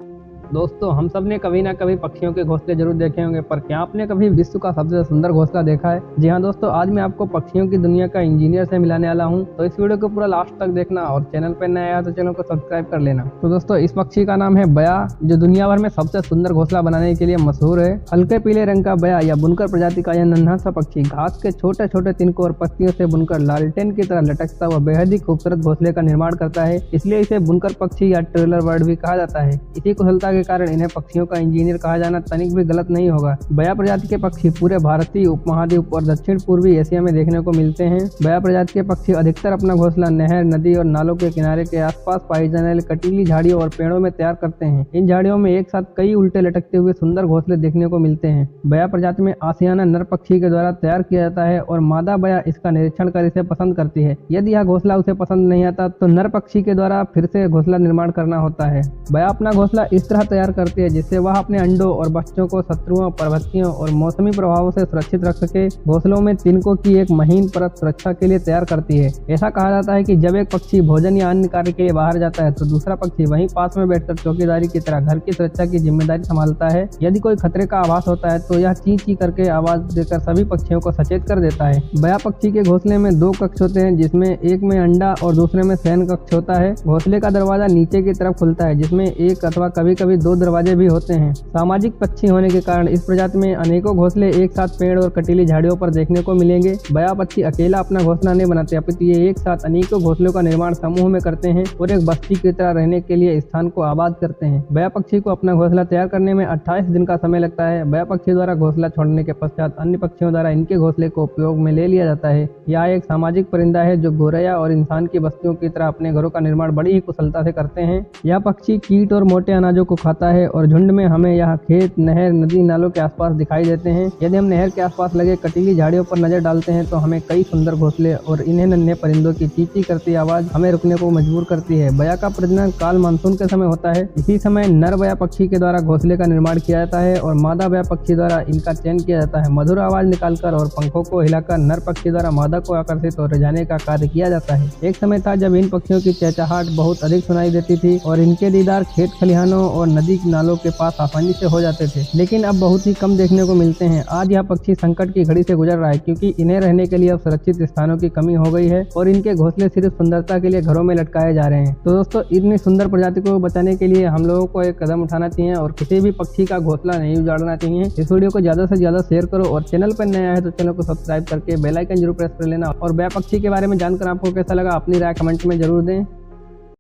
दोस्तों, हम सब ने कभी ना कभी पक्षियों के घोंसले जरूर देखे होंगे, पर क्या आपने कभी विश्व का सबसे सुंदर घोंसला देखा है? जी हाँ दोस्तों, आज मैं आपको पक्षियों की दुनिया का इंजीनियर से मिलाने वाला हूँ। तो इस वीडियो को पूरा लास्ट तक देखना और चैनल पर नया आया तो चैनल को सब्सक्राइब कर लेना। तो दोस्तों, इस पक्षी का नाम है बया, जो दुनिया भर में सबसे सुंदर घोंसला बनाने के लिए मशहूर है। हल्के पीले रंग का बया या बुनकर प्रजाति का यह नन्हा सा पक्षी घास के छोटे छोटे तिनकों और पत्तियों से बुनकर लालटेन की तरह लटकता हुआ बेहद ही खूबसूरत घोंसले का निर्माण करता है। इसलिए इसे बुनकर पक्षी या ट्रेलर बर्ड भी कहा जाता है। इसी कुशलता के कारण इन्हें पक्षियों का इंजीनियर कहा जाना तनिक भी गलत नहीं होगा। बया प्रजाति के पक्षी पूरे भारतीय उपमहाद्वीप और दक्षिण पूर्वी एशिया में देखने को मिलते हैं। बया प्रजाति के पक्षी अधिकतर अपना घोंसला नहर, नदी और नालों के किनारे के आसपास पाई जाने वाली कटीली झाड़ियों और पेड़ों में तैयार करते हैं। इन झाड़ियों में एक साथ कई उल्टे लटकते हुए सुंदर घोंसले देखने को मिलते हैं। बया प्रजाति में आशियाना नर पक्षी के द्वारा तैयार किया जाता है और मादा बया इसका निरीक्षण कर इसे पसंद करती है। यदि यह घोंसला उसे पसंद नहीं आता तो नर पक्षी के द्वारा फिर से घोंसला निर्माण करना होता है। बया अपना घोंसला इस तरह तैयार करती है जिससे वह अपने अंडों और बच्चों को शत्रुओं, परभक्षियों और मौसमी प्रभावों से सुरक्षित रख सके। घोंसलों में तिनकों की एक महीन परत सुरक्षा के लिए तैयार करती है। ऐसा कहा जाता है कि जब एक पक्षी भोजन या अन्य कार्य के लिए बाहर जाता है तो दूसरा पक्षी वहीं पास में बैठकर चौकीदारी की तरह घर की सुरक्षा की जिम्मेदारी संभालता है। यदि कोई खतरे का आभास होता है तो यह ची ची करके आवाज देकर सभी पक्षियों को सचेत कर देता है। बया पक्षी के घोंसले में दो कक्ष होते हैं, जिसमें एक में अंडा और दूसरे में शयन कक्ष होता है। घोंसले का दरवाजा नीचे की तरफ खुलता है, जिसमें एक अथवा कभी कभी दो दरवाजे भी होते हैं। सामाजिक पक्षी होने के कारण इस प्रजाति में अनेकों घोंसले एक साथ पेड़ और कटीली झाड़ियों पर देखने को मिलेंगे। बया पक्षी अकेला अपना घोंसला नहीं बनाते, अपितु ये एक साथ अनेकों घोंसलों का निर्माण समूह में करते हैं और एक बस्ती की तरह रहने के लिए स्थान को आबाद करते हैं। बया पक्षी को अपना घोंसला तैयार करने में 28 दिन का समय लगता है। बया पक्षी द्वारा घोंसला छोड़ने के पश्चात अन्य पक्षियों द्वारा इनके घोंसले को उपयोग में ले लिया जाता है। यह एक सामाजिक परिंदा है जो गोरैया और इंसान की बस्तियों की तरह अपने घरों का निर्माण बड़ी ही कुशलता से करते हैं। यह पक्षी कीट और मोटे अनाजों को खाता है और झुंड में हमें यह खेत, नहर, नदी, नालों के आसपास दिखाई देते हैं। यदि हम नहर के आसपास लगे कटीली झाड़ियों पर नजर डालते हैं तो हमें कई सुंदर घोंसले और इन्हें नन्हे परिंदों की चींची करती आवाज हमें रुकने को मजबूर करती है। बया का प्रजनन काल मानसून के समय होता है। इसी समय नर बया पक्षी के द्वारा घोंसले का निर्माण किया जाता है और मादा बया पक्षी द्वारा इनका चयन किया जाता है। मधुर आवाज निकालकर और पंखों को हिलाकर नर पक्षी द्वारा मादा को आकर्षित और रिझाने का कार्य किया जाता है। एक समय था जब इन पक्षियों की चहचहाहट बहुत अधिक सुनाई देती थी और इनके दीदार खेत खलिहानों और नदी नालों के पास आसानी से हो जाते थे, लेकिन अब बहुत ही कम देखने को मिलते हैं। आज यह पक्षी संकट की घड़ी से गुजर रहा है, क्योंकि इन्हें रहने के लिए अब सुरक्षित स्थानों की कमी हो गई है और इनके घोंसले सिर्फ सुंदरता के लिए घरों में लटकाए जा रहे हैं। तो दोस्तों, इतनी सुंदर प्रजाति को बचाने के लिए हम लोगों को एक कदम उठाना चाहिए और किसी भी पक्षी का घोंसला नहीं उजाड़ना चाहिए। इस वीडियो को ज्यादा से ज्यादा शेयर करो और चैनल पर नया है तो चैनल को सब्सक्राइब करके बेल आइकन जरूर प्रेस कर लेना। और बया पक्षी के बारे में जानकर आपको कैसा लगा अपनी राय कमेंट में जरूर दें।